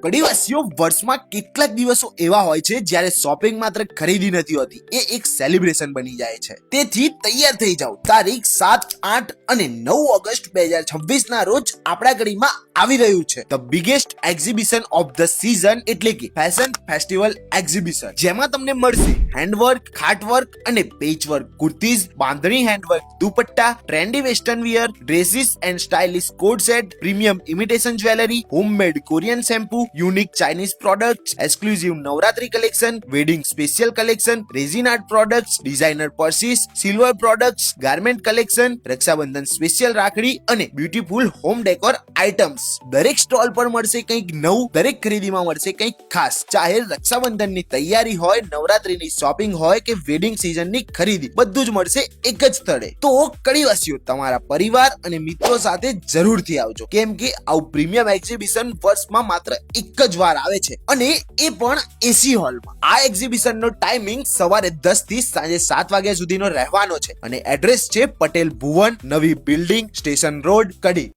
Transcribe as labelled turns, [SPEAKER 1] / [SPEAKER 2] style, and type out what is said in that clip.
[SPEAKER 1] કડીવાસીઓ વર્ષમાં કેટલાક દિવસો એવા હોય છે જ્યારે શોપિંગ માત્ર ખરીદી નથી હોતી, એ એક સેલિબ્રેશન બની જાય છે. તેથી તૈયાર થઈ જાઓ. તારીખ 7, 8 અને 9 ઓગસ્ટ 2026 ના રોજ આપણા ગઢીમાં આવી રહ્યું છે the biggest exhibition of the season, એટલે કે ફેશન ફેસ્ટિવલ એક્ઝિબિશન, જેમાં તમને મળશે હેન્ડવર્ક, ખાટવર્ક અને patchwork kurtis, bandhani handwork dupatta, trendy western wear, dresses and stylish co-ord set, premium imitation jewellery, homemade Korean shampoo, unique Chinese products, exclusive Navratri collection, wedding special collection, resin art products, designer purses, silver products, garment collection, Rakshabandhan special રાખડી અને beautiful home decor items. દરેક stall પર મળશે કંઈક નવું, દરેક ખરીદીમાં મળશે કંઈક ખાસ. ચાહે રક્ષાબંધનની તૈયારી હોય, નવરાત્રીની શોપિંગ હોય કે વેડિંગ સિઝનની ખરીદી, બધું જ મળશે એક જ સ્થળે. તો કડીવાસીઓ, તમારા પરિવાર અને મિત્રો સાથે જરૂરથી આવજો, કેમ કે આવું પ્રીમિયમ એક્ઝિબિશન વર્ષમાં માત્ર એક જ વાર આવે છે, અને એ પણ એસી હોલમાં. આ એક્ઝિબિશનનો ટાઈમિંગ સવારે 10 થી સાંજે 7 વાગ્યા સુધીનો રહેવાનો છે અને એડ્રેસ છે પટેલ ભુવન, નવી બિલ્ડિંગ, સ્ટેશન રોડ, કડી.